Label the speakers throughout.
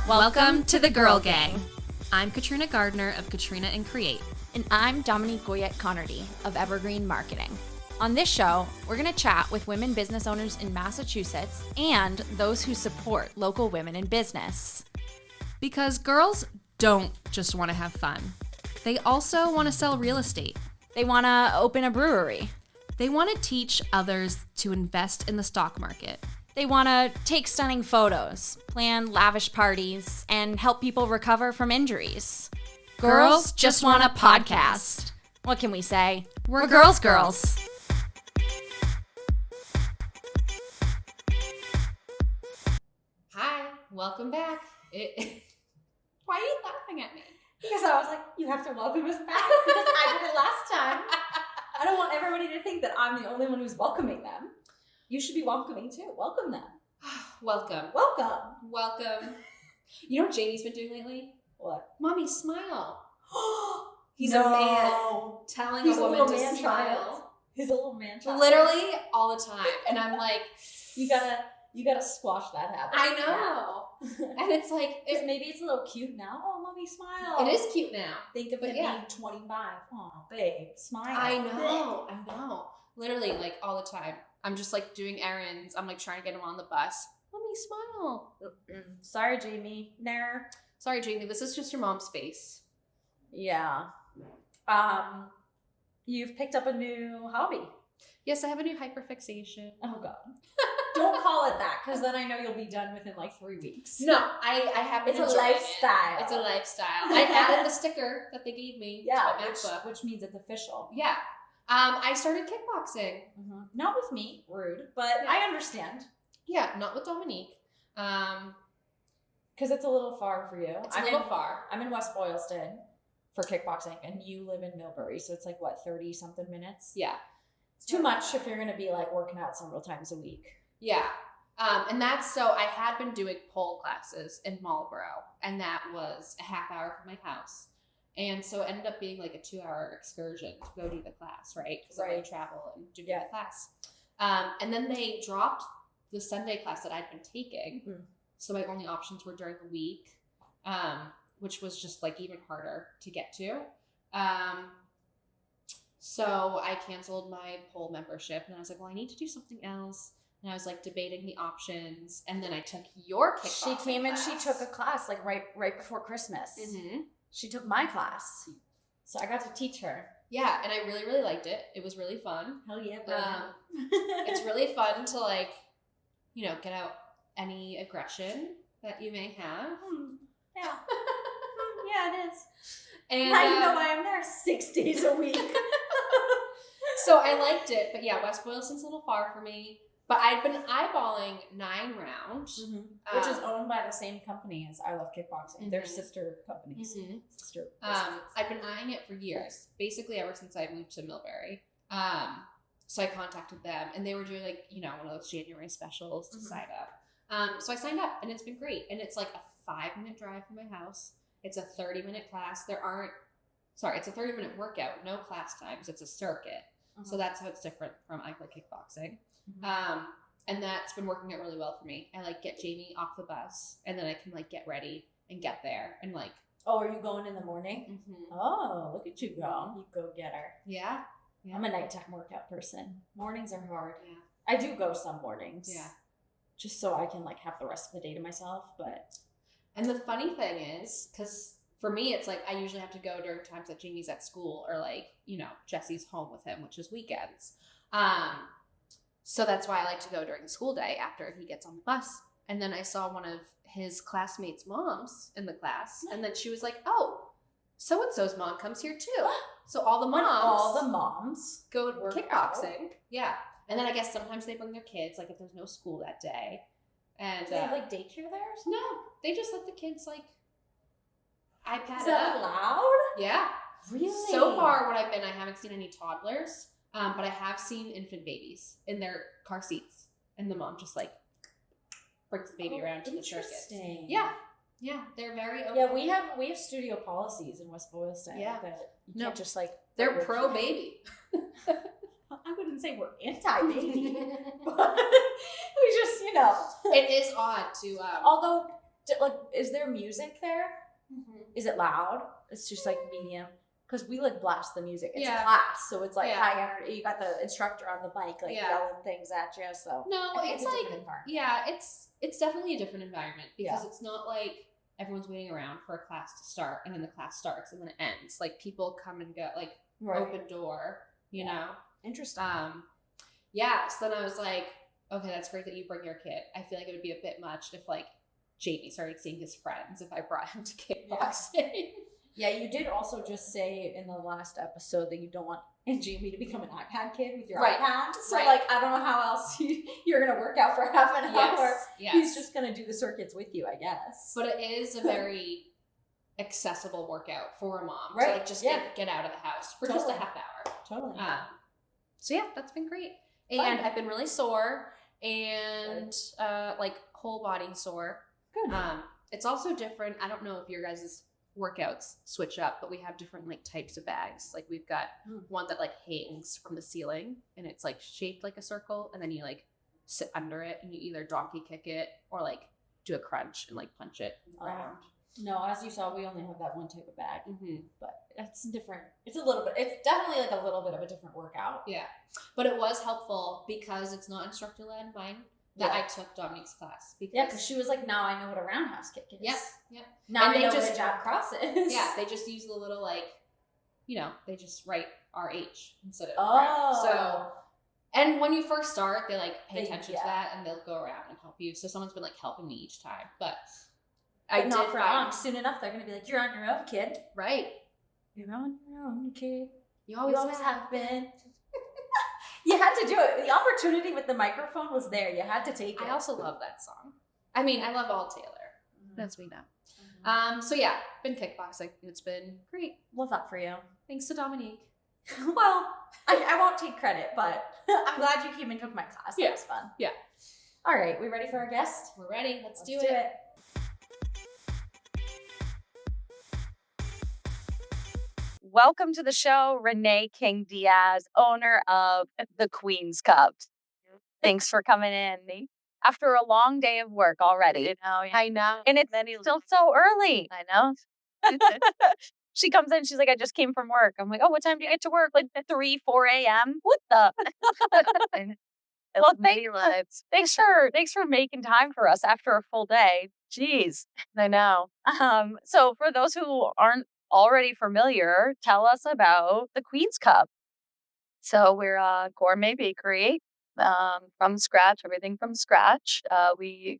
Speaker 1: Welcome to the Girl Gang. I'm Katrina Gardner of Katrina and Create.
Speaker 2: And I'm Dominique Goyette-Connerty of Evergreen Marketing. On this show, we're going to chat with women business owners in Massachusetts and those who support local women in business.
Speaker 1: Because girls don't just want to have fun. They also want to sell real estate.
Speaker 2: They want to open a brewery.
Speaker 1: They want to teach others to invest in the stock market.
Speaker 2: They want to take stunning photos, plan lavish parties, and help people recover from injuries.
Speaker 1: Girls just want a podcast.
Speaker 2: What can we say?
Speaker 1: We're girls.
Speaker 3: Hi, welcome back. Why are you laughing at me?
Speaker 4: Because I was like, you have to welcome us back because I did it last time. I don't want everybody to think that I'm the only one who's welcoming them. You should be welcoming too. Welcome them.
Speaker 3: Welcome. You know what Jamie's been doing lately?
Speaker 4: What?
Speaker 3: Mommy, smile. He's
Speaker 4: No.
Speaker 3: a man telling
Speaker 4: He's
Speaker 3: a
Speaker 4: a
Speaker 3: woman
Speaker 4: little
Speaker 3: to
Speaker 4: man
Speaker 3: smile.
Speaker 4: child. He's a little man child.
Speaker 3: Literally all the time. And I'm like,
Speaker 4: You gotta squash that habit.
Speaker 3: I know. And it's like,
Speaker 4: Maybe it's a little cute now. Oh, mommy, smile.
Speaker 3: it is cute now.
Speaker 4: Think of
Speaker 3: But
Speaker 4: it
Speaker 3: yeah.
Speaker 4: being 25. Oh, babe, smile.
Speaker 3: I know. Literally, like all the time. I'm just like doing errands. I'm like trying to get him on the bus. Mommy, smile.
Speaker 4: Sorry, Jamie. Nair.
Speaker 3: Sorry, Jamie. This is just your mom's face.
Speaker 4: Yeah. You've picked up a new hobby.
Speaker 3: Yes, I have a new hyperfixation.
Speaker 4: Oh God. Don't call it that, because then I know you'll be done within like 3 weeks.
Speaker 3: No, I have been
Speaker 4: It's a
Speaker 3: enjoying
Speaker 4: lifestyle.
Speaker 3: It. It's a lifestyle. I added the sticker that they gave me to my MacBook.
Speaker 4: which means it's official.
Speaker 3: Yeah. I started kickboxing.
Speaker 4: Mm-hmm. Not with me, rude, but
Speaker 3: Yeah.
Speaker 4: I understand.
Speaker 3: Yeah, not with Dominique.
Speaker 4: Because it's a little far for you.
Speaker 3: It's a little far.
Speaker 4: I'm in West Boylston for kickboxing, and you live in Millbury, so it's like, what, 30-something minutes?
Speaker 3: Yeah.
Speaker 4: It's too much if you're going to be like working out several times a week.
Speaker 3: Yeah. And that's, so I had been doing pole classes in Marlborough, and that was a half hour from my house. And so it ended up being like a 2-hour excursion to go do the class, right? Because I would travel and do the class. And then they dropped the Sunday class that I'd been taking.
Speaker 4: Mm.
Speaker 3: So my only options were during the week, which was just like even harder to get to. So I canceled my pole membership, and I was like, well, I need to do something else. And I was like debating the options, and then I took your kickboxing
Speaker 4: She came
Speaker 3: class.
Speaker 4: and she took a class like right before Christmas.
Speaker 3: Mm-hmm.
Speaker 4: She took my class, so I got to teach her.
Speaker 3: Yeah, and I really, really liked it. It was really fun.
Speaker 4: Hell yeah, bro.
Speaker 3: It's really fun to like, get out any aggression that you may have.
Speaker 4: Yeah. Yeah, it is.
Speaker 3: And
Speaker 4: now you know why I'm there 6 days a week.
Speaker 3: So I liked it, but yeah, West Boylston's a little far for me. But I'd been eyeballing 9 Round,
Speaker 4: Which is owned by the same company as I Love Kickboxing. They're sister companies. Sister businesses.
Speaker 3: I've been eyeing it for years, basically ever since I moved to Millbury. So I contacted them, and they were doing like, one of those January specials to sign up. So I signed up, and it's been great. And it's like a 5-minute drive from my house. It's a 30-minute class. It's a 30-minute workout, no class times. It's a circuit. So that's how it's different from I Play Kickboxing. And that's been working out really well for me. I like get Jamie off the bus, and then I can like get ready and get there and like.
Speaker 4: Oh, are you going in the morning? Oh, look at you go. You go get her.
Speaker 3: Yeah.
Speaker 4: I'm a nighttime workout person. Mornings are hard.
Speaker 3: Yeah.
Speaker 4: I do go some mornings.
Speaker 3: Yeah.
Speaker 4: Just so I can like have the rest of the day to myself, but.
Speaker 3: And the funny thing is, because for me, it's like I usually have to go during times that Jamie's at school or like, Jesse's home with him, which is weekends. So that's why I like to go during the school day after he gets on the bus. And then I saw one of his classmates' moms in the class. And then she was like, oh, so-and-so's mom comes here too. So all the moms go to kickboxing. Out. Yeah. And then I guess sometimes they bring their kids, like if there's no school that day. And
Speaker 4: do they have like daycare there or something?
Speaker 3: No, they just let the kids like iPad.
Speaker 4: Is that allowed?
Speaker 3: Yeah.
Speaker 4: Really?
Speaker 3: So far, I haven't seen any toddlers, but I have seen infant babies in their car seats, and the mom just like brings the baby around to the circuits. Yeah, they're very open.
Speaker 4: Yeah, we have studio policies in West Boylston.
Speaker 3: Yeah,
Speaker 4: that you can't just like
Speaker 3: they're pro baby.
Speaker 4: I wouldn't say we're anti-baby, but we just,
Speaker 3: It is odd to.
Speaker 4: Although Like, is there music there?
Speaker 3: Mm-hmm.
Speaker 4: Is it loud? It's just like medium. Because we like blast the music. It's
Speaker 3: Yeah.
Speaker 4: class, so it's like
Speaker 3: Yeah.
Speaker 4: high energy. You got the instructor on the mic, like
Speaker 3: Yeah.
Speaker 4: yelling things at you. So
Speaker 3: No,
Speaker 4: I think
Speaker 3: it's
Speaker 4: a
Speaker 3: like,
Speaker 4: different environment.
Speaker 3: yeah, it's definitely a different environment because
Speaker 4: Yeah.
Speaker 3: it's not like everyone's waiting around for a class to start and then the class starts and then it ends. Like people come and go, like
Speaker 4: Right.
Speaker 3: open door, you know?
Speaker 4: Interesting.
Speaker 3: Yeah. So then I was like, okay, that's great that you bring your kid. I feel like it would be a bit much if like Jamie started seeing his friends if I brought him to kickboxing.
Speaker 4: Yeah, you did also just say in the last episode that you don't want Jamie to become an iPad kid with your
Speaker 3: Right.
Speaker 4: iPad. So,
Speaker 3: Right.
Speaker 4: like, I don't know how else you're going to work out for half an hour.
Speaker 3: Yes.
Speaker 4: He's just going to do the circuits with you, I guess.
Speaker 3: But it is a very accessible workout for a mom
Speaker 4: Right.
Speaker 3: to like just
Speaker 4: Yeah.
Speaker 3: get out of the house for just a
Speaker 4: Totally.
Speaker 3: half hour.
Speaker 4: Totally.
Speaker 3: So yeah, that's been great. And
Speaker 4: Fun.
Speaker 3: I've been really sore and like whole body sore.
Speaker 4: Good.
Speaker 3: It's also different. I don't know if your guys' workouts switch up, but we have different like types of bags. Like we've got one that like hangs from the ceiling and it's like shaped like a circle, and then you like sit under it and you either donkey kick it or like do a crunch and like punch it around.
Speaker 4: No, as you saw, we only have that one type of bag,
Speaker 3: Mm-hmm.
Speaker 4: but it's different. It's definitely like a little bit of a different workout.
Speaker 3: Yeah, but it was helpful because it's not instructor led. Mine that I took Dominique's class
Speaker 4: because she was like, now I know what a roundhouse kick is.
Speaker 3: Yeah.
Speaker 4: Now
Speaker 3: And
Speaker 4: I
Speaker 3: they
Speaker 4: know
Speaker 3: just-
Speaker 4: what a jab cross is.
Speaker 3: Yeah, they just use the little like, you know, they just write RH instead of
Speaker 4: Oh.
Speaker 3: round. So, and when you first start, they like pay
Speaker 4: They-
Speaker 3: attention
Speaker 4: yeah.
Speaker 3: to that and they'll go around and help you. So someone's been like helping me each time, but
Speaker 4: But
Speaker 3: I
Speaker 4: not
Speaker 3: did
Speaker 4: for
Speaker 3: find
Speaker 4: long. Soon enough, they're gonna be like, "You're on your own, kid.
Speaker 3: right.
Speaker 4: You're on your own, kid.
Speaker 3: You
Speaker 4: You
Speaker 3: always,
Speaker 4: always have been." You had to do it. The opportunity with the microphone was there. You had to take it.
Speaker 3: I also love that song. I mean, I love all Taylor. That's me now.
Speaker 4: Mhm.
Speaker 3: So yeah, been kickboxing. It's been great.
Speaker 4: Love that for you.
Speaker 3: Thanks to Dominique.
Speaker 4: Well, I won't take credit, but I'm glad you came and took my class.
Speaker 3: Yeah.
Speaker 4: That was fun.
Speaker 3: Yeah.
Speaker 4: All right, we ready for our guest?
Speaker 3: We're ready. Let's do
Speaker 4: do
Speaker 3: it.
Speaker 4: it.
Speaker 5: Welcome to the show, Renee King Diaz, owner of the Queen's Cup. Thanks for coming in. After a long day of work already. I know. And it's still so early. I know. She comes in, she's like, I just came from work. I'm like, oh, what time do you get to work? Like 3, 4 a.m.? What the? Well, thanks for making time for us after a full day. Jeez. I know. So for those who aren't already familiar, tell us about the Queen's Cup. So we're a gourmet bakery from scratch, everything from scratch. I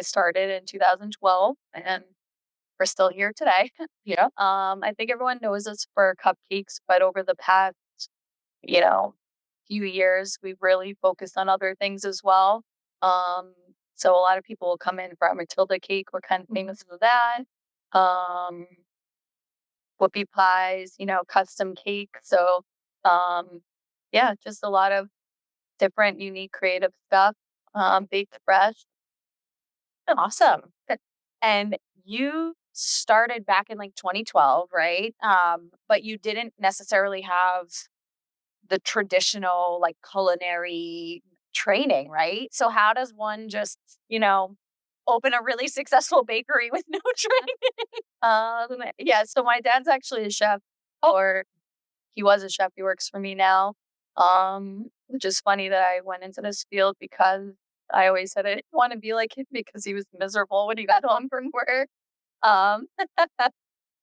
Speaker 5: started in 2012 and we're still here today. Yeah. I think everyone knows us for cupcakes, but over the past, few years, we've really focused on other things as well. So a lot of people will come in for our Matilda cake. We're kind of famous for that. Whoopie pies, custom cake. So, just a lot of different, unique, creative stuff. Baked fresh. Awesome. And you started back in like 2012, right? But you didn't necessarily have the traditional like culinary training, right? So how does one just, open a really successful bakery with no training? So my dad's actually a chef, or he was a chef. He works for me now. Which is funny that I went into this field because I always said I didn't want to be like him because he was miserable when he got home from work.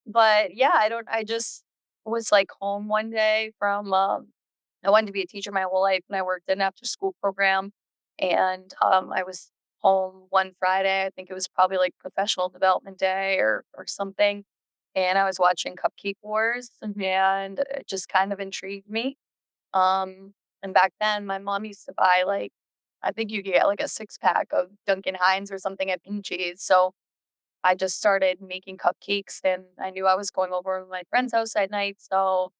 Speaker 5: But yeah, I just was like home one day from, I wanted to be a teacher my whole life and I worked in an after school program. And I was home one Friday. I think it was probably like professional development day or something. And I was watching Cupcake Wars and it just kind of intrigued me. And back then my mom used to buy like, I think you could get like a 6-pack of Duncan Hines or something at Pinchy's. So I just started making cupcakes and I knew I was going over to my friend's house at night. So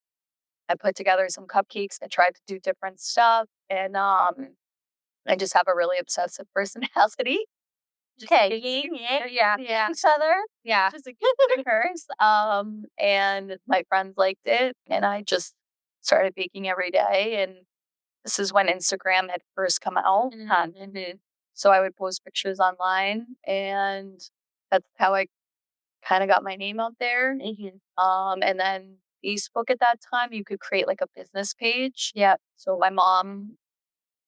Speaker 5: I put together some cupcakes. I tried to do different stuff. And I just have a really obsessive personality. Okay. Yeah. Each other. Yeah. Just a good curse. And my friends liked it. And I just started baking every day. And this is when Instagram had first come out. So I would post pictures online and that's how I kind of got my name out there. And then Facebook at that time, you could create like a business page. Yeah. So my mom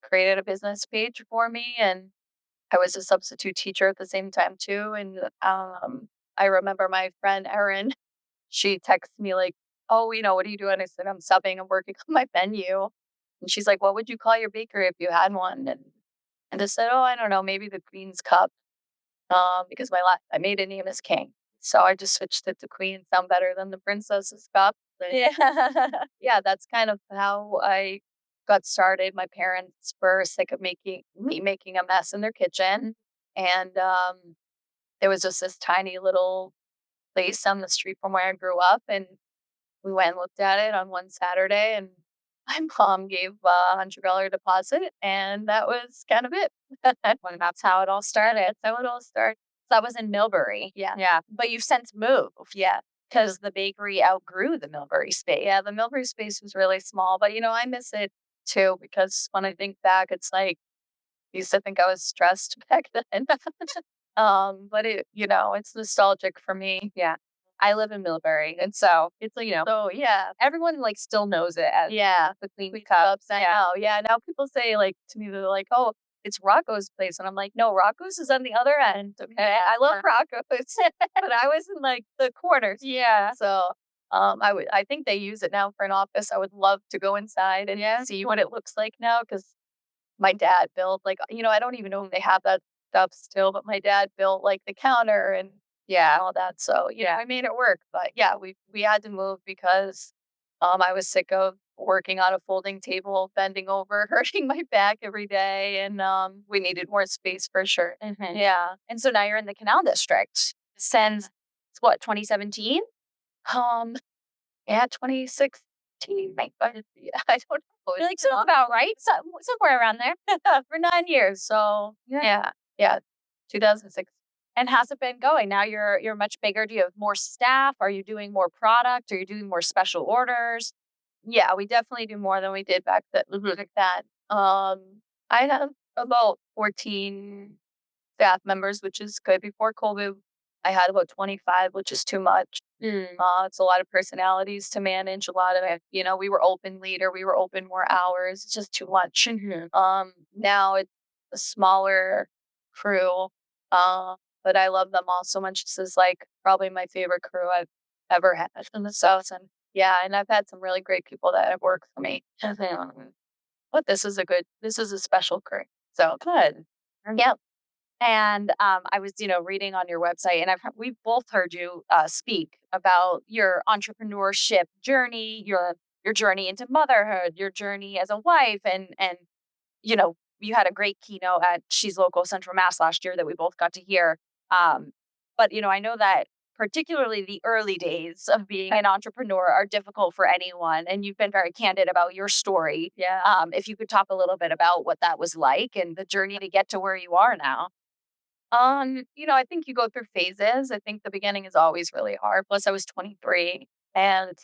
Speaker 5: created a business page for me, and I was a substitute teacher at the same time too. And I remember my friend Erin, she texted me like, "Oh, what are you doing?" I said, "I'm subbing. I'm working on my menu." And she's like, "What would you call your bakery if you had one?" And I said, "Oh, I don't know, maybe the Queen's Cup." Because my maiden name is King, so I just switched it to Queen. Sound better than the Princess's Cup. But yeah, yeah, that's kind of how I got started. My parents were sick of making a mess in their kitchen, and there was just this tiny little place on the street from where I grew up, and we went and looked at it on one Saturday, and my mom gave $100 deposit, and that was kind of it.
Speaker 2: Well, that's how it all started.
Speaker 5: That's how it all started.
Speaker 2: That was in Millbury.
Speaker 5: Yeah.
Speaker 2: Yeah. But you've since moved
Speaker 5: Yeah.
Speaker 2: because the bakery outgrew the Millbury space.
Speaker 5: Yeah. The Millbury space was really small, but I miss it too, because when I think back, it's like, I used to think I was stressed back then. But it's nostalgic for me.
Speaker 2: Yeah. I live in Millbury. And so it's like,
Speaker 5: So yeah.
Speaker 2: everyone like still knows it as the Queen
Speaker 5: Queen
Speaker 2: Cup.
Speaker 5: Cups, I know. Yeah. Now people say like to me, they're like, "Oh, it's Rocco's place," and I'm like, "No, Rocco's is on the other end." Okay, I love Rocco's, but I was in like the corners.
Speaker 2: Yeah.
Speaker 5: So I think they use it now for an office. I would love to go inside and see what it looks like now, because my dad built like, I don't even know if they have that stuff still, but my dad built like the counter and all that. So I made it work. But yeah, we had to move because I was sick of working on a folding table, bending over, hurting my back every day, and we needed more space for sure.
Speaker 2: Mhm.
Speaker 5: Yeah.
Speaker 2: And so now you're in the Canal District since what, 2017?
Speaker 5: Um. Yeah. 2016. I don't know.
Speaker 2: Like, sounds about right. So, somewhere around there.
Speaker 5: For 9 years. So yeah. 2006.
Speaker 2: And how's it been going? Now you're much bigger. Do you have more staff? Are you doing more product? Are you doing more special orders?
Speaker 5: Yeah, we definitely do more than we did back then. I have about 14 staff members, which is good. Before COVID, I had about 25, which is too much. It's a lot of personalities to manage. A lot of it, we were open later. We were open more hours. It's just too much. Now it's a smaller crew. But I love them all so much. This is like probably my favorite crew I've ever had in the South. And and I've had some really great people that have worked for me. But this is a special crew. So
Speaker 2: Good.
Speaker 5: yeah.
Speaker 2: And I was, reading on your website, and we've both heard you speak about your entrepreneurship journey, your journey into motherhood, your journey as a wife, and you had a great keynote at She's Local Central Mass last year that we both got to hear. But I know that particularly the early days of being an entrepreneur are difficult for anyone, and you've been very candid about your story.
Speaker 5: Yeah.
Speaker 2: If you could talk a little bit about what that was like and the journey to get to where you are now.
Speaker 5: I think you go through phases. I think the beginning is always really hard. Plus, I was 23, and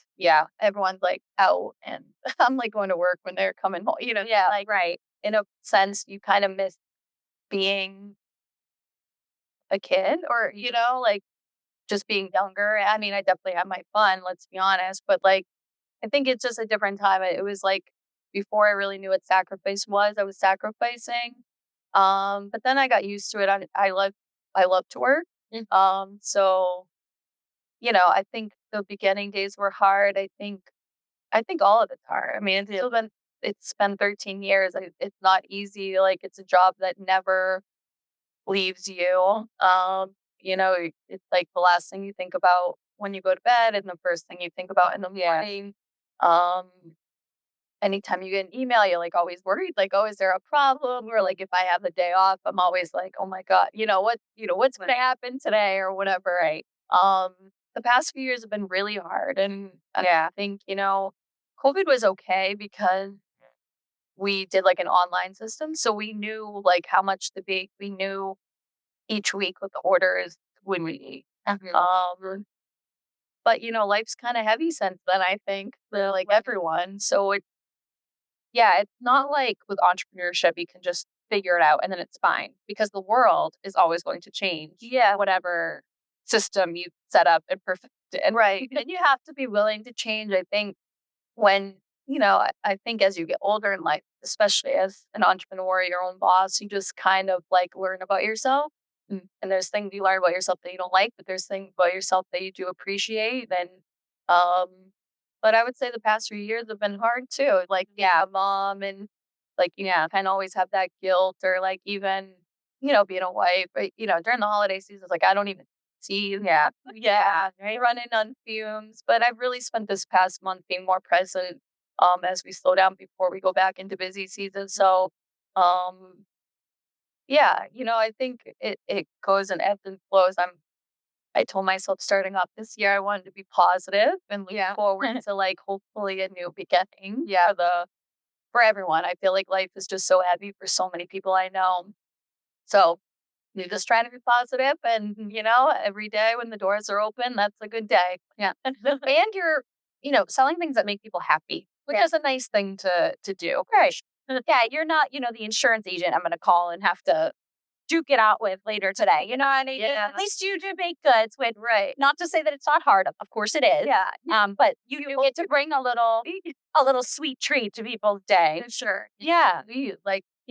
Speaker 5: everyone's like out, and I'm like going to work when they're coming home. Like
Speaker 2: Right.
Speaker 5: in a sense, you kind of miss being a kid, or like just being younger. I mean, I definitely had my fun. Let's be honest, but like, I think it's just a different time. It was like before I really knew what sacrifice was. I was sacrificing. But then I got used to it. I love to work. So I think the beginning days were hard. I think all of it's hard. I mean, it's been 13 years. It's not easy. Like, it's a job that never leaves you. It's like the last thing you think about when you go to bed, and the first thing you think about in the morning. Um, Anytime you get an email, you're like always worried, like, "Oh, is there a problem?" Or like, if I have the day off, I'm always like, "Oh my God, what's going to happen today," or whatever. Right. The past few years have been really hard. And I think, COVID was okay because we did like an online system. So we knew like how much to bake. We knew each week what the orders would be. But life's kind of heavy since then, I think, for like everyone. So it's not like with entrepreneurship, you can just
Speaker 2: figure it out and then it's fine, because the world is always going to change.
Speaker 5: Yeah.
Speaker 2: Whatever system you set up and perfect it.
Speaker 5: Right. And you have to be willing to change. I think when, I think as you get older in life, especially as an entrepreneur, your own boss, you just kind of like learn about yourself. And there's things you learn about yourself that you don't like, but there's things about yourself that you do appreciate. And, um, but I would say the past few years have been hard too. Like, yeah, mom and like, kind of always have that guilt or like even, being a wife, but, during the holiday seasons, like I don't even see, right, running on fumes. But I've really spent this past month being more present, as we slow down before we go back into busy season. So, um, yeah, I think it goes and ebbs and flows. I told myself starting off this year I wanted to be positive and look forward to like hopefully a new beginning. Yeah, for everyone. I feel like life is just so heavy for so many people I know. So you're just trying to be positive, and every day when the doors are open, that's a good day.
Speaker 2: Yeah. And you're, selling things that make people happy, which is a nice thing to do.
Speaker 5: Right.
Speaker 2: Yeah, you're not, the insurance agent I'm going to call and have to duke it out with later today. And at least you do make goods with,
Speaker 5: Right.
Speaker 2: not to say that it's not hard. Of course it is.
Speaker 5: Yeah.
Speaker 2: But you get to bring a little sweet treat to people's day.
Speaker 5: Sure.
Speaker 2: Yeah.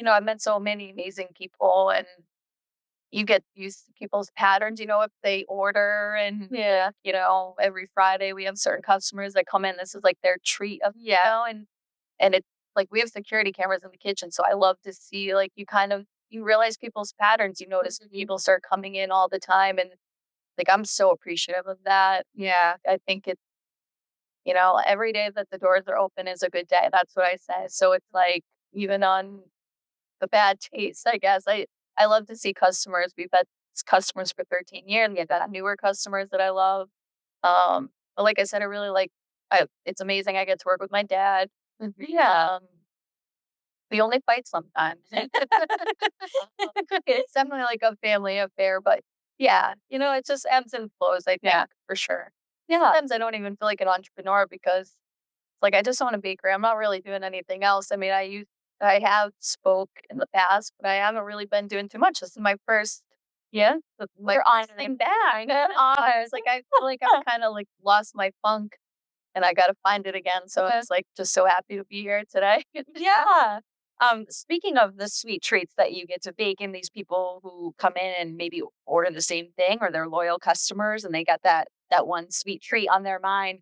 Speaker 5: I've met so many amazing people, and you get used to people's patterns, if they order and, every Friday we have certain customers that come in. This is like their treat of, and it's like we have security cameras in the kitchen. So I love to see like you realize people's patterns. You notice people start coming in all the time. And like, I'm so appreciative of that. Yeah. I think it's, every day that the doors are open is a good day. That's what I say. So it's like, even on the bad days, I guess, I love to see customers. We've had customers for 13 years. We've got newer customers that I love. But like I said, I really it's amazing. I get to work with my dad. Yeah. We only fight sometimes. It's definitely like a family affair, but yeah, it just ebbs and flows, I think, for sure.
Speaker 2: Yeah.
Speaker 5: Sometimes I don't even feel like an entrepreneur because it's like I just own a bakery. I'm not really doing anything else. I mean, I have spoke in the past, but I haven't really been doing too much. This is my first,
Speaker 2: You're on
Speaker 5: thing back. I was like, I feel like I've kind of like lost my funk, and I got to find it again. So I was like, just so happy to be here today.
Speaker 2: Yeah. Speaking of the sweet treats that you get to bake, and these people who come in and maybe order the same thing, or they're loyal customers and they got that one sweet treat on their mind.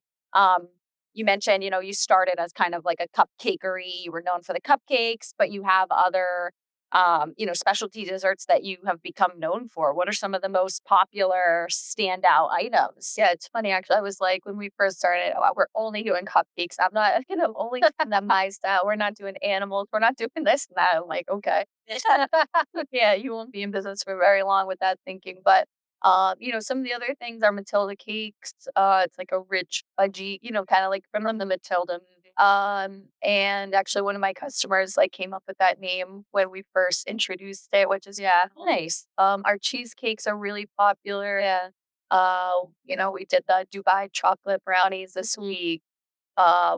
Speaker 2: You mentioned, you started as kind of like a cupcakery. You were known for the cupcakes, but you have other, specialty desserts that you have become known for. What are some of the most popular standout items?
Speaker 5: Yeah, it's funny actually. I was like, when we first started, oh, we're only doing cupcakes. I'm not, only doing them my style. We're not doing animals. We're not doing this and that. I'm like, okay. Yeah, you won't be in business for very long with that thinking. But some of the other things are Matilda cakes. It's like a rich fudgy, kind of like from the Matilda movie. And actually one of my customers like came up with that name when we first introduced it, which is
Speaker 2: Nice.
Speaker 5: our cheesecakes are really popular. Yeah. We did the Dubai chocolate brownies this week,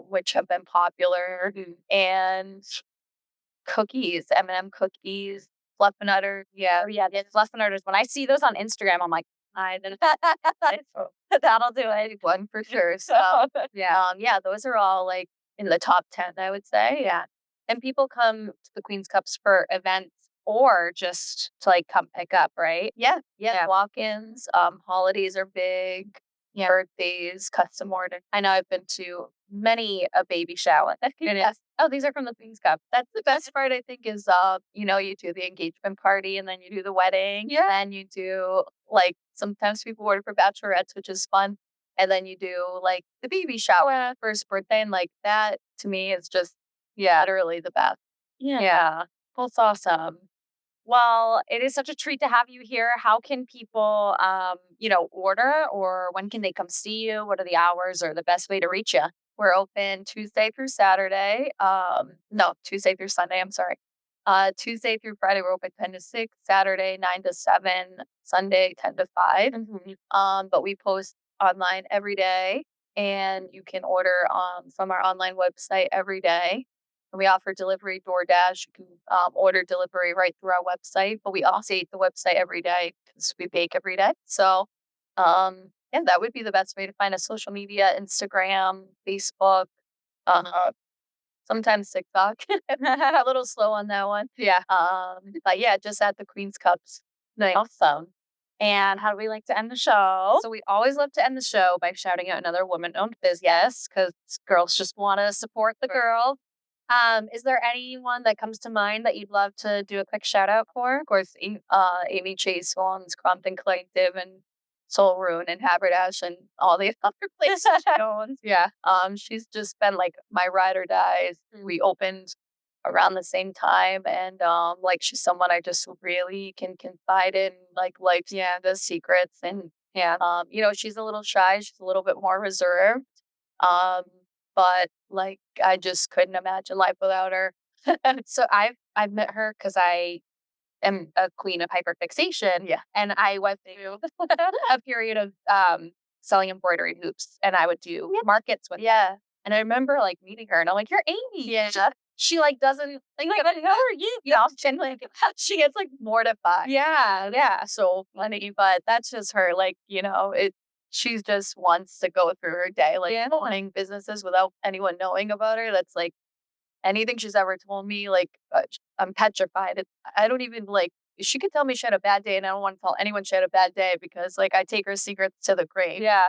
Speaker 5: which have been popular, and cookies, M&M cookies, fluffernutter. Yeah.
Speaker 2: Oh, yeah, the fluffernutters. When I see those on Instagram, I'm like, that'll do it.
Speaker 5: One for sure. So those are all like in the top 10, I would say. Yeah. And people come to the Queen's Cups for events
Speaker 2: Or just to like come pick up, right?
Speaker 5: Yeah.
Speaker 2: Yeah.
Speaker 5: Walk-ins, holidays are big, birthdays, custom order. I know I've been to many a baby shower.
Speaker 2: Yes.
Speaker 5: Oh, these are from the Queen's Cup. That's the best part, I think, is you do the engagement party and then you do the wedding.
Speaker 2: Yeah.
Speaker 5: And then you do like sometimes people order for bachelorettes, which is fun. And then you do like the baby shower, first birthday, and like that to me is just literally the best.
Speaker 2: Yeah.
Speaker 5: That's awesome.
Speaker 2: Well, it is such a treat to have you here. How can people, order, or when can they come see you? What are the hours or the best way to reach you?
Speaker 5: We're open Tuesday through Saturday. No, Tuesday through Sunday. I'm sorry. Tuesday through Friday, we're open 10 to 6, Saturday 9 to 7, Sunday 10 to 5. But we post online every day, and you can order from our online website every day. We offer delivery, DoorDash. You can order delivery right through our website, but we update the website every day because we bake every day. So, yeah, that would be the best way to find us. Social media, Instagram, Facebook, sometimes TikTok. A little slow on that one.
Speaker 2: Yeah.
Speaker 5: But yeah, just at the Queen's Cups. Nice.
Speaker 2: Awesome. And how do we like to end the show? So we always love to end the show by shouting out another woman-owned business because girls just want to support the girls. Is there anyone that comes to mind that you'd love to do a quick shout out for?
Speaker 5: Of course, Amy Chase owns Crompton Collective and Soul Rune and Haberdash and all the other places she owns.
Speaker 2: Yeah.
Speaker 5: She's just been like my ride or dies. We opened around the same time, and like she's someone I just really can confide in, like the secrets, and you know, she's a little shy, she's a little bit more reserved, but like I just couldn't imagine life without her.
Speaker 2: So I've met her because I am a queen of hyperfixation.
Speaker 5: Yeah.
Speaker 2: And I went through a period of selling embroidery hoops, and I would do markets with her. And I remember like meeting her, and I'm like, "You're Amy."
Speaker 5: Yeah.
Speaker 2: She like doesn't like who are you?
Speaker 5: Yeah, and like she gets like mortified.
Speaker 2: Yeah. So funny, but that's just her. Like, you know, she's just wants to go through her day like owning businesses without anyone knowing about her. That's like anything she's ever told me. Like I'm petrified. I don't even like. She could tell me she had a bad day, and I don't want to tell anyone she had a bad day because like I take her secrets to the grave.
Speaker 5: Yeah.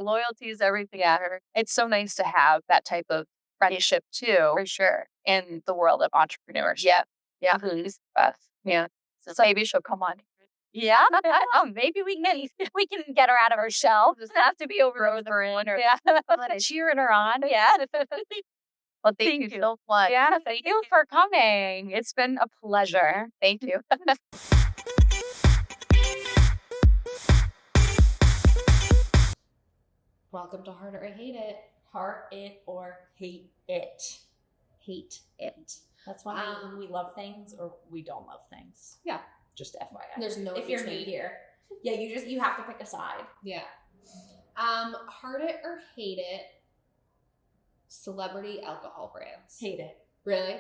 Speaker 2: Loyalty is everything to her. It's so nice to have that type of friendship too,
Speaker 5: For sure.
Speaker 2: in the world of entrepreneurship.
Speaker 5: Yeah.
Speaker 2: She's the best. Yeah.
Speaker 5: So maybe she'll come on.
Speaker 2: Yeah. Maybe we can get her out of her shell.
Speaker 5: Doesn't have to be over the phone or
Speaker 2: Cheering her on. Yeah.
Speaker 5: well, thank you so much.
Speaker 2: Yeah. Thank you for coming. It's been a pleasure.
Speaker 5: Thank you.
Speaker 3: Welcome to Heart It or Hate It.
Speaker 4: Heart it or hate it.
Speaker 3: Hate it.
Speaker 4: That's why we love things or we don't love things.
Speaker 3: Yeah.
Speaker 4: Just FYI.
Speaker 3: There's no
Speaker 4: if you're new
Speaker 3: between.
Speaker 4: here. Yeah, you have to pick a side.
Speaker 3: Yeah. Heart it or hate it. Celebrity alcohol brands.
Speaker 4: Hate it.
Speaker 3: Really?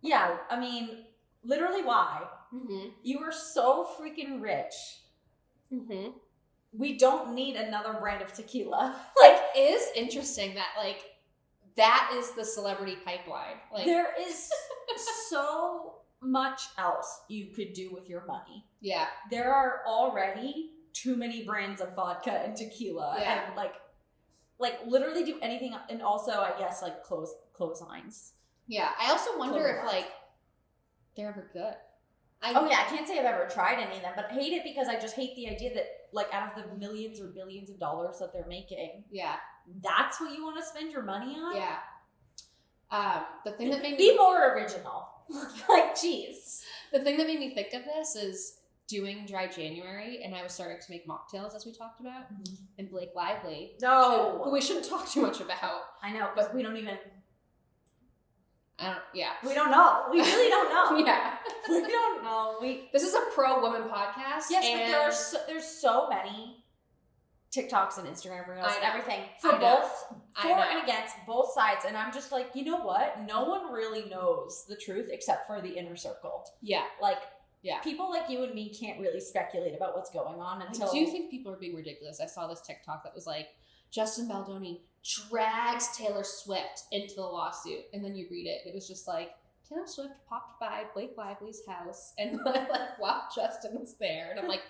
Speaker 4: Yeah, I mean, literally why?
Speaker 3: Mm-hmm.
Speaker 4: You are so freaking rich.
Speaker 3: Mm-hmm.
Speaker 4: We don't need another brand of tequila.
Speaker 3: Like, it is interesting that, like, that is the celebrity pipeline. Like,
Speaker 4: there is so much else you could do with your money.
Speaker 3: yeah.
Speaker 4: There are already too many brands of vodka and tequila,
Speaker 3: Yeah.
Speaker 4: and like literally do anything. And also, I guess like clotheslines.
Speaker 3: Yeah. I also wonder
Speaker 4: Clothing
Speaker 3: if,
Speaker 4: lines.
Speaker 3: like, they're ever good.
Speaker 4: Oh yeah, I can't say I've ever tried any of them, but hate it because I just hate the idea that like out of the millions or billions of dollars that they're making,
Speaker 3: Yeah.
Speaker 4: that's what you want to spend your money on?
Speaker 3: Yeah. The thing that made
Speaker 4: Be
Speaker 3: me
Speaker 4: more original. Like, geez.
Speaker 3: the thing that made me think of this is doing dry January, and I was starting to make mocktails as we talked about, and Blake Lively, who
Speaker 4: No.
Speaker 3: we shouldn't talk too much about.
Speaker 4: I know, because we don't even,
Speaker 3: Yeah.
Speaker 4: we don't know. We really don't know.
Speaker 3: Yeah.
Speaker 4: We don't know.
Speaker 3: This is a pro-woman podcast.
Speaker 4: Yes,
Speaker 3: and
Speaker 4: but there's so many TikToks and Instagram reels
Speaker 3: I
Speaker 4: and
Speaker 3: know.
Speaker 4: everything
Speaker 3: I
Speaker 4: for
Speaker 3: know.
Speaker 4: both,
Speaker 3: I
Speaker 4: for
Speaker 3: know.
Speaker 4: and against, both sides. And I'm just like, you know what? No one really knows the truth except for the inner circle.
Speaker 3: Yeah.
Speaker 4: Like,
Speaker 3: Yeah.
Speaker 4: people like you and me can't really speculate about what's going on until.
Speaker 3: I do think people are being ridiculous. I saw this TikTok that was like, Justin Baldoni drags Taylor Swift into the lawsuit. And then you read it. It was just like, Taylor Swift popped by Blake Lively's house and like while Justin was there. And I'm like,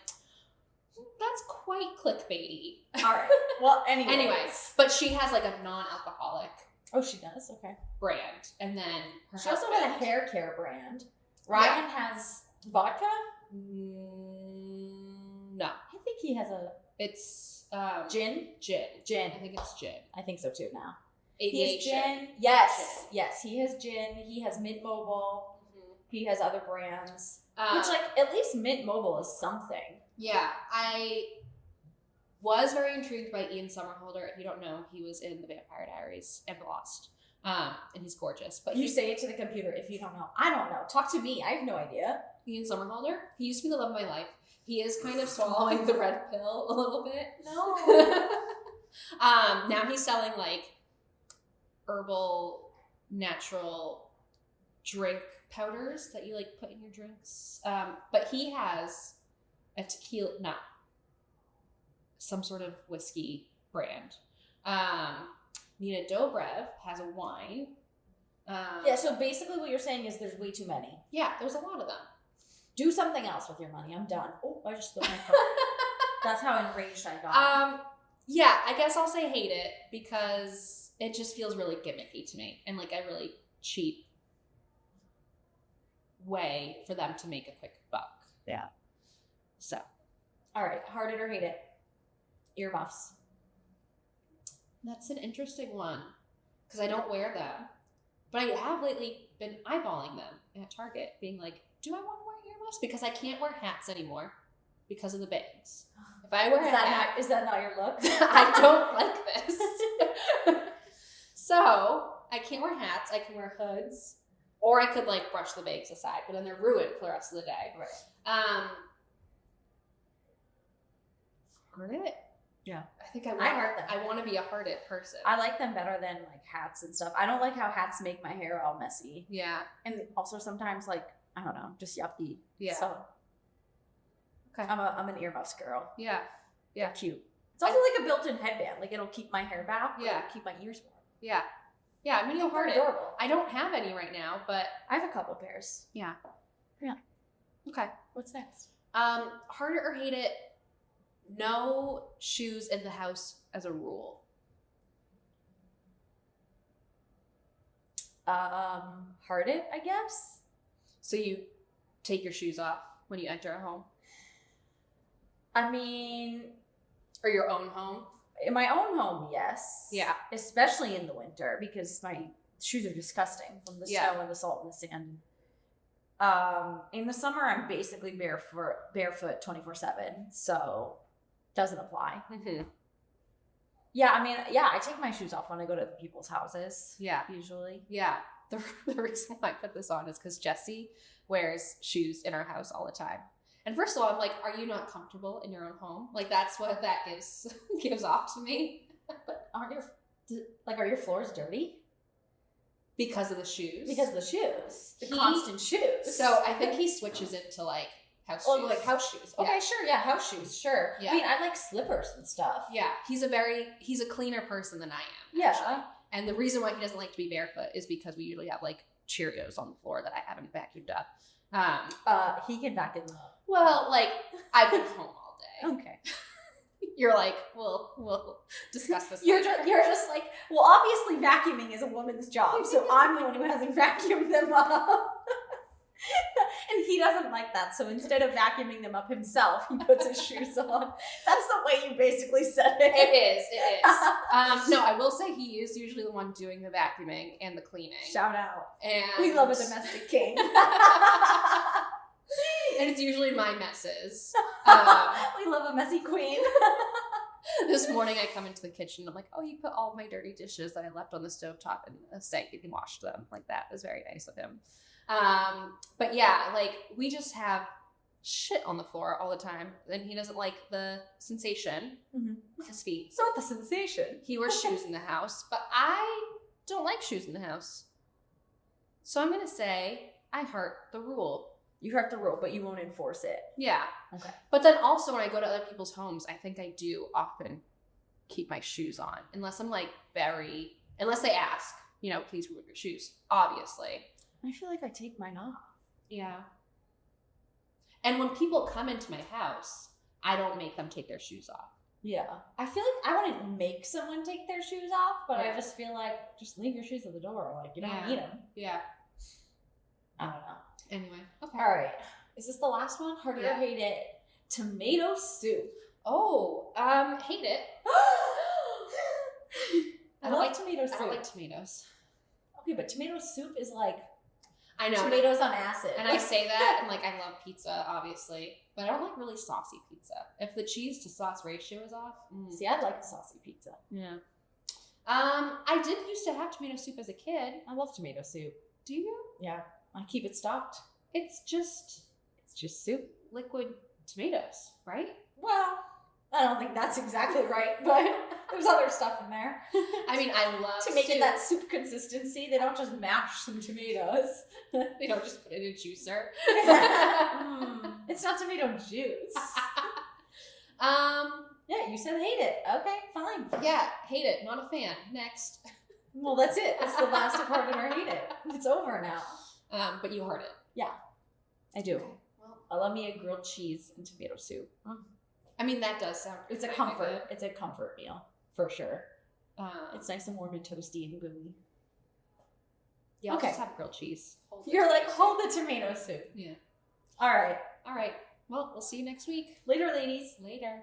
Speaker 3: that's quite clickbaity.
Speaker 4: All right. Well,
Speaker 3: Anyways, but she has like a non-alcoholic
Speaker 4: Oh, she does? Okay.
Speaker 3: brand. And then her
Speaker 4: She also
Speaker 3: husband-
Speaker 4: has a hair care brand. Ryan has vodka?
Speaker 3: No.
Speaker 4: I think he has a
Speaker 3: It's
Speaker 4: gin.
Speaker 3: Gin.
Speaker 4: Gin.
Speaker 3: I think it's gin.
Speaker 4: I think so too now. He has
Speaker 3: Aviation.
Speaker 4: gin. Yes. Yes. He has gin. He has Mint Mobile.
Speaker 3: Mhm.
Speaker 4: He has other brands.
Speaker 3: Um,
Speaker 4: Which, like, at least Mint Mobile is something.
Speaker 3: Yeah, I was very intrigued by Ian Somerhalder. If you don't know, he was in The Vampire Diaries and Lost. And he's gorgeous. But
Speaker 4: You say it to the computer if you don't know. I don't know. Talk to me. I have no idea.
Speaker 3: Ian Somerhalder, he used to be the love of my life. He is kind of swallowing the red pill a little bit.
Speaker 4: No.
Speaker 3: Now he's selling like herbal natural drink powders that you like put in your drinks. But he has a tequila, not some sort of whiskey brand. Nina Dobrev has a wine.
Speaker 4: Yeah, so basically what you're saying is there's way too many.
Speaker 3: Yeah, there's a lot of them.
Speaker 4: Do something else with your money. I'm done. Oh, I just spilled my cup. That's how enraged I got.
Speaker 3: Yeah, I guess I'll say hate it because it just feels really gimmicky to me and like a really cheap way for them to make a quick buck.
Speaker 4: Yeah.
Speaker 3: So.
Speaker 4: All right, heart it or hate it. Earmuffs.
Speaker 3: That's an interesting one because I don't wear them, but I have lately been eyeballing them at Target, being like, do I want to wear earmuffs? Because I can't wear hats anymore because of the bangs. If I wear
Speaker 4: Is that not your look?
Speaker 3: I don't like this. So I can't wear hats. I can wear hoods, or I could like brush the bangs aside, but then they're ruined for the rest of the day.
Speaker 4: Right.
Speaker 3: Heart it?
Speaker 4: Yeah.
Speaker 3: I think
Speaker 4: I heart them.
Speaker 3: I want to be a hearted person.
Speaker 4: I like them better than like hats and stuff. I don't like how hats make my hair all messy.
Speaker 3: Yeah.
Speaker 4: And also sometimes like, I don't know, just yucky.
Speaker 3: Yeah.
Speaker 4: So
Speaker 3: Okay.
Speaker 4: I'm an earmuffs girl.
Speaker 3: Yeah. Yeah.
Speaker 4: They're cute. It's also like a built-in headband. Like it'll keep my hair back. But
Speaker 3: Yeah.
Speaker 4: it'll keep my ears warm.
Speaker 3: Yeah. Yeah. I'm gonna go heart
Speaker 4: They're
Speaker 3: it.
Speaker 4: adorable.
Speaker 3: I don't have any right now, but
Speaker 4: I have a couple pairs.
Speaker 3: yeah.
Speaker 4: Yeah.
Speaker 3: Okay.
Speaker 4: What's next?
Speaker 3: Heart it or hate it. No shoes in the house as a rule.
Speaker 4: Heart it, I guess.
Speaker 3: So you take your shoes off when you enter a home
Speaker 4: I mean,
Speaker 3: or your own home.
Speaker 4: in my own home, yes.
Speaker 3: Yeah.
Speaker 4: Especially in the winter because my shoes are disgusting from the
Speaker 3: Yeah.
Speaker 4: snow and the salt and the sand. In the summer, I'm basically barefoot 24/7, so doesn't apply.
Speaker 3: Mm-hmm.
Speaker 4: Yeah, I mean, yeah, I take my shoes off when I go to people's houses.
Speaker 3: Yeah.
Speaker 4: Usually.
Speaker 3: Yeah. The reason why I put this on is because Jessie wears shoes in our house all the time. And first of all, I'm like, are you not comfortable in your own home? Like that's what that gives off to me.
Speaker 4: But are your floors dirty?
Speaker 3: Because of the shoes.
Speaker 4: Because of the shoes. The
Speaker 3: He-
Speaker 4: constant shoes.
Speaker 3: So I think he switches it to like house shoes.
Speaker 4: like house shoes. Okay,
Speaker 3: Yeah.
Speaker 4: sure. Yeah, house shoes. Sure.
Speaker 3: Yeah.
Speaker 4: I mean, I like slippers and stuff.
Speaker 3: Yeah. He's a cleaner person than I am.
Speaker 4: Yeah.
Speaker 3: Actually. And the reason why he doesn't like to be barefoot is because we usually have like Cheerios on the floor that I haven't vacuumed up.
Speaker 4: He can vacuum them up.
Speaker 3: Well, like I've been home all day.
Speaker 4: Okay.
Speaker 3: You're like, we'll discuss this.
Speaker 4: You're
Speaker 3: later.
Speaker 4: just like, well, obviously vacuuming is a woman's job, so I'm the one who hasn't vacuumed them up. And he doesn't like that, so instead of vacuuming them up himself, he puts his shoes on. That's the way you basically said it.
Speaker 3: It is. No, I will say he is usually the one doing the vacuuming and the cleaning.
Speaker 4: Shout out.
Speaker 3: And
Speaker 4: We love a domestic king.
Speaker 3: And it's usually my messes.
Speaker 4: We love a messy queen.
Speaker 3: This morning I come into the kitchen and I'm like, oh, you put all my dirty dishes that I left on the stovetop in the sink. You can wash them. Like that was very nice of him. But yeah, like we just have shit on the floor all the time. And he doesn't like the sensation with his feet.
Speaker 4: It's not the sensation.
Speaker 3: He wears shoes in the house, but I don't like shoes in the house. So I'm going to say I heart the rule.
Speaker 4: You heard the rule, but you won't enforce it.
Speaker 3: Yeah.
Speaker 4: Okay.
Speaker 3: But then also when I go to other people's homes, I think I do often keep my shoes on. Unless I'm like unless they ask, please remove your shoes, obviously.
Speaker 4: I feel like I take mine off.
Speaker 3: Yeah. And when people come into my house, I don't make them take their shoes off.
Speaker 4: Yeah. I feel like I wouldn't make someone take their shoes off, but
Speaker 3: Yeah.
Speaker 4: I just feel like just leave your shoes at the door. Like, you don't
Speaker 3: Yeah.
Speaker 4: need them.
Speaker 3: Yeah.
Speaker 4: I don't know.
Speaker 3: Anyway. Okay.
Speaker 4: All right. Is this the last one? Heart it or
Speaker 3: Yeah.
Speaker 4: hate it? Tomato soup.
Speaker 3: Oh, hate it.
Speaker 4: I love tomato
Speaker 3: I
Speaker 4: soup.
Speaker 3: don't like tomatoes.
Speaker 4: Okay, but tomato soup is like
Speaker 3: I know.
Speaker 4: tomatoes on acid.
Speaker 3: And I say that, and like I love pizza, obviously, but I don't like really saucy pizza. If the cheese to sauce ratio is off,
Speaker 4: See, I like a saucy pizza.
Speaker 3: yeah. I did used to have tomato soup as a kid.
Speaker 4: I love tomato soup.
Speaker 3: Do you?
Speaker 4: Yeah. I keep it stocked.
Speaker 3: It's just
Speaker 4: It's just soup.
Speaker 3: liquid tomatoes, right?
Speaker 4: Well, I don't think that's exactly right, but there's other stuff in there.
Speaker 3: I mean, I love
Speaker 4: to make
Speaker 3: soup.
Speaker 4: it that soup consistency. They don't just mash some tomatoes.
Speaker 3: They don't just put it in a juicer.
Speaker 4: It's not tomato juice.
Speaker 3: Um,
Speaker 4: Yeah, you said hate it. Okay, fine.
Speaker 3: yeah, hate it. Not a fan. Next.
Speaker 4: Well, that's it. That's the last of Heart It or Hate It. It's over now.
Speaker 3: But you heard it.
Speaker 4: Yeah, I do.
Speaker 3: Okay. Well,
Speaker 4: I love me a grilled cheese and tomato soup.
Speaker 3: I mean, that does sound.
Speaker 4: It's a
Speaker 3: pretty
Speaker 4: comfort.
Speaker 3: good.
Speaker 4: It's a comfort meal for sure.
Speaker 3: Um,
Speaker 4: It's nice and warm and toasty and gooey.
Speaker 3: yeah, I'll
Speaker 4: okay.
Speaker 3: just have grilled cheese. Hold the
Speaker 4: You're like,
Speaker 3: cheese.
Speaker 4: hold the tomato soup.
Speaker 3: Yeah.
Speaker 4: All right.
Speaker 3: All right. Well, we'll see you next week.
Speaker 4: Later, ladies.
Speaker 3: Later.